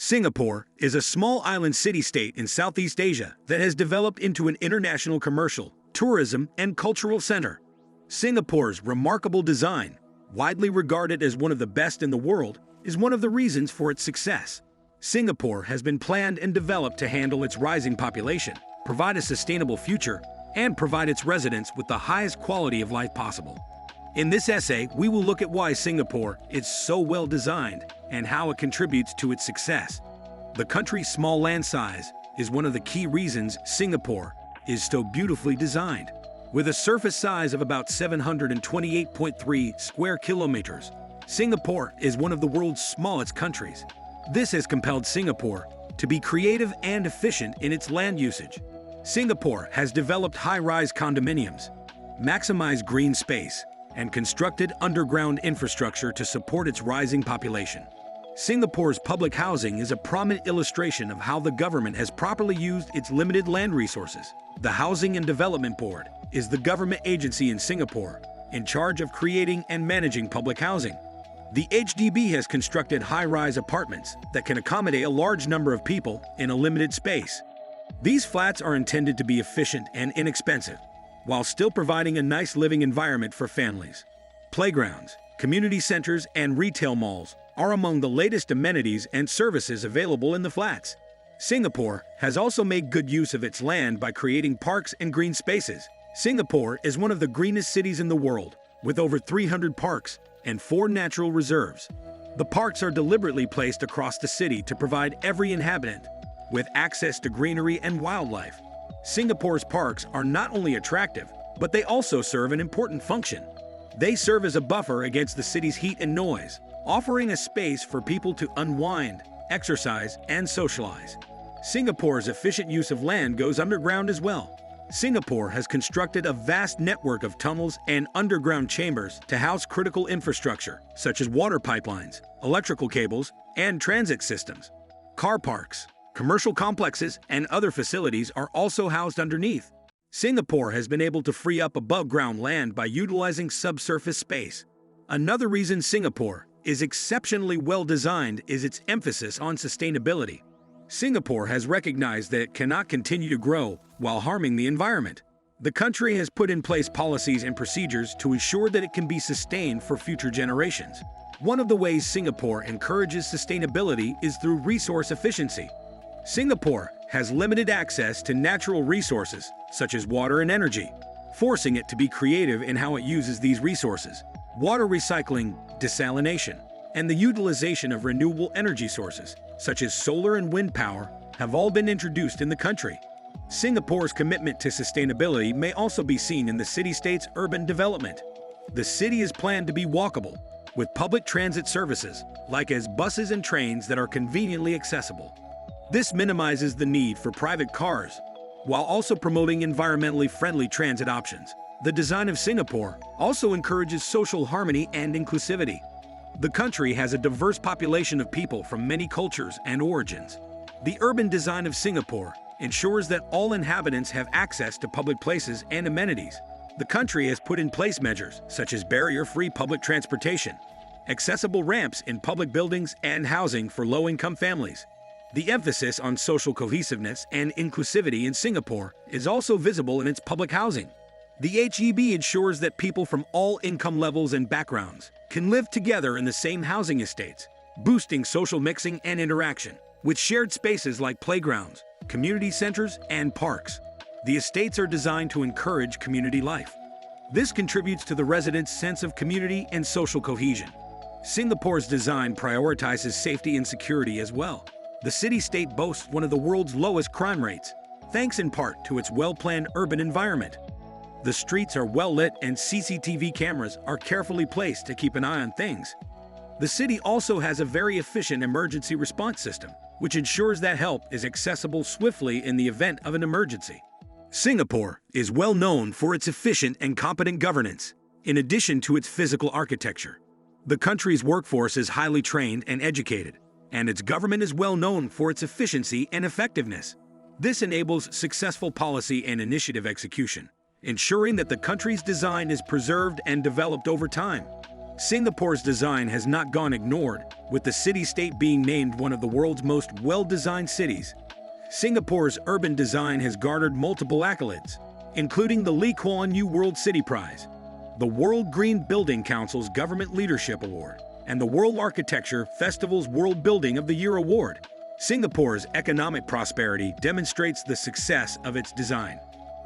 Singapore is a small island city-state in Southeast Asia that has developed into an international commercial, tourism, and cultural center. Singapore's remarkable design, widely regarded as one of the best in the world, is one of the reasons for its success. Singapore has been planned and developed to handle its rising population, provide a sustainable future, and provide its residents with the highest quality of life possible. In this essay, we will look at why Singapore is so well designed and how it contributes to its success. The country's small land size is one of the key reasons Singapore is so beautifully designed. With a surface size of about 728.3 square kilometers, Singapore is one of the world's smallest countries. This has compelled Singapore to be creative and efficient in its land usage. Singapore has developed high-rise condominiums, maximized green space, and constructed underground infrastructure to support its rising population. Singapore's public housing is a prominent illustration of how the government has properly used its limited land resources. The Housing and Development Board is the government agency in Singapore in charge of creating and managing public housing. The HDB has constructed high-rise apartments that can accommodate a large number of people in a limited space. These flats are intended to be efficient and inexpensive, while still providing a nice living environment for families. Playgrounds, community centers, and retail malls are among the latest amenities and services available in the flats. Singapore has also made good use of its land by creating parks and green spaces. Singapore is one of the greenest cities in the world, with over 300 parks and 4 natural reserves. The parks are deliberately placed across the city to provide every inhabitant with access to greenery and wildlife. Singapore's parks are not only attractive, but they also serve an important function. They serve as a buffer against the city's heat and noise, offering a space for people to unwind, exercise, and socialize. Singapore's efficient use of land goes underground as well. Singapore has constructed a vast network of tunnels and underground chambers to house critical infrastructure, such as water pipelines, electrical cables, and transit systems. Car parks, commercial complexes, and other facilities are also housed underneath. Singapore has been able to free up above-ground land by utilizing subsurface space. Another reason Singapore is exceptionally well-designed is its emphasis on sustainability. Singapore has recognized that it cannot continue to grow while harming the environment. The country has put in place policies and procedures to ensure that it can be sustained for future generations. One of the ways Singapore encourages sustainability is through resource efficiency. Singapore has limited access to natural resources, such as water and energy, forcing it to be creative in how it uses these resources. Water recycling, desalination, and the utilization of renewable energy sources, such as solar and wind power, have all been introduced in the country. Singapore's commitment to sustainability may also be seen in the city-state's urban development. The city is planned to be walkable, with public transit services, like as buses and trains that are conveniently accessible. This minimizes the need for private cars, while also promoting environmentally friendly transit options. The design of Singapore also encourages social harmony and inclusivity. The country has a diverse population of people from many cultures and origins. The urban design of Singapore ensures that all inhabitants have access to public places and amenities. The country has put in place measures such as barrier-free public transportation, accessible ramps in public buildings, and housing for low-income families. The emphasis on social cohesiveness and inclusivity in Singapore is also visible in its public housing. The HEB ensures that people from all income levels and backgrounds can live together in the same housing estates, boosting social mixing and interaction. With shared spaces like playgrounds, community centers, and parks, the estates are designed to encourage community life. This contributes to the residents' sense of community and social cohesion. Singapore's design prioritizes safety and security as well. The city-state boasts one of the world's lowest crime rates, thanks in part to its well-planned urban environment. The streets are well-lit and CCTV cameras are carefully placed to keep an eye on things. The city also has a very efficient emergency response system, which ensures that help is accessible swiftly in the event of an emergency. Singapore is well known for its efficient and competent governance, in addition to its physical architecture. The country's workforce is highly trained and educated, and its government is well known for its efficiency and effectiveness. This enables successful policy and initiative execution, ensuring that the country's design is preserved and developed over time. Singapore's design has not gone ignored, with the city-state being named one of the world's most well-designed cities. Singapore's urban design has garnered multiple accolades, including the Lee Kuan Yew World City Prize, the World Green Building Council's Government Leadership Award, and the World Architecture Festival's World Building of the Year Award. Singapore's economic prosperity demonstrates the success of its design.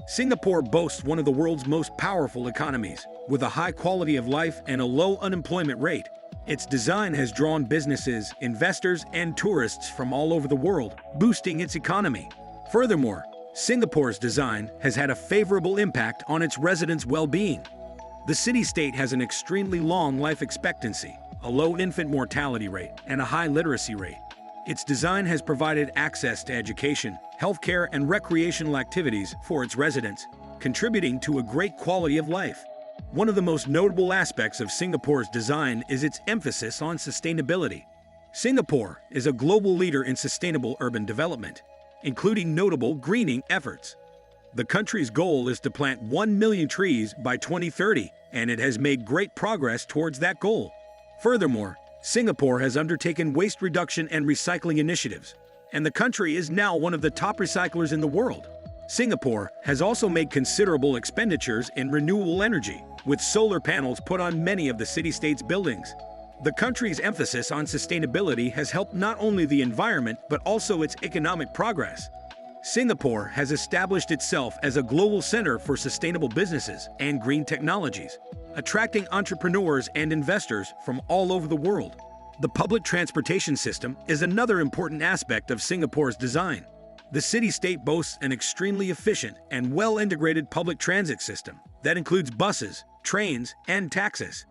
Singapore boasts one of the world's most powerful economies, with a high quality of life and a low unemployment rate. Its design has drawn businesses, investors, and tourists from all over the world, boosting its economy. Furthermore, Singapore's design has had a favorable impact on its residents' well-being. The city-state has an extremely long life expectancy, a low infant mortality rate, and a high literacy rate. Its design has provided access to education, healthcare, and recreational activities for its residents, contributing to a great quality of life. One of the most notable aspects of Singapore's design is its emphasis on sustainability. Singapore is a global leader in sustainable urban development, including notable greening efforts. The country's goal is to plant 1 million trees by 2030, and it has made great progress towards that goal. Furthermore, Singapore has undertaken waste reduction and recycling initiatives, and the country is now one of the top recyclers in the world. Singapore has also made considerable expenditures in renewable energy, with solar panels put on many of the city-state's buildings. The country's emphasis on sustainability has helped not only the environment but also its economic progress. Singapore has established itself as a global center for sustainable businesses and green technologies, attracting entrepreneurs and investors from all over the world. The public transportation system is another important aspect of Singapore's design. The city-state boasts an extremely efficient and well-integrated public transit system that includes buses, trains, and taxis.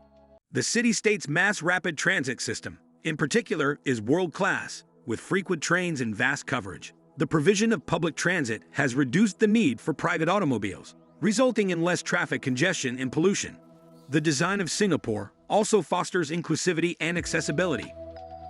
The city-state's mass rapid transit system, in particular, is world-class, with frequent trains and vast coverage. The provision of public transit has reduced the need for private automobiles, resulting in less traffic congestion and pollution. The design of Singapore also fosters inclusivity and accessibility.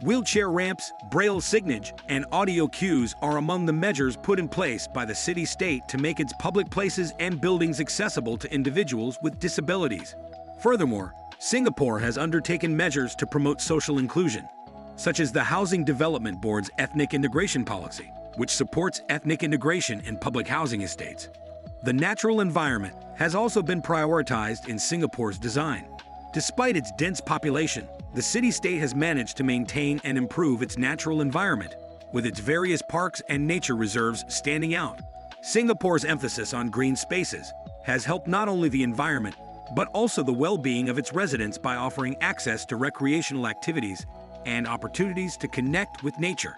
Wheelchair ramps, braille signage, and audio cues are among the measures put in place by the city-state to make its public places and buildings accessible to individuals with disabilities. Furthermore, Singapore has undertaken measures to promote social inclusion, such as the Housing Development Board's Ethnic Integration Policy, which supports ethnic integration in public housing estates. The natural environment has also been prioritized in Singapore's design. Despite its dense population, the city-state has managed to maintain and improve its natural environment, with its various parks and nature reserves standing out. Singapore's emphasis on green spaces has helped not only the environment, but also the well-being of its residents by offering access to recreational activities and opportunities to connect with nature.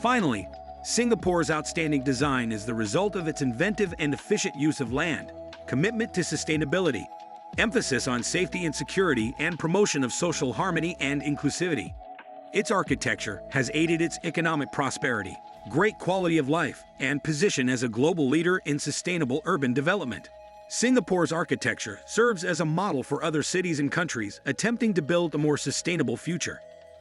Finally, Singapore's outstanding design is the result of its inventive and efficient use of land, commitment to sustainability, emphasis on safety and security, and promotion of social harmony and inclusivity. Its architecture has aided its economic prosperity, great quality of life, and position as a global leader in sustainable urban development. Singapore's architecture serves as a model for other cities and countries attempting to build a more sustainable future.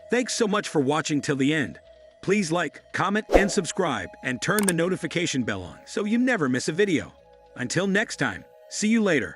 Thanks so much for watching till the end. Please like, comment, and subscribe, and turn the notification bell on so you never miss a video. Until next time, see you later.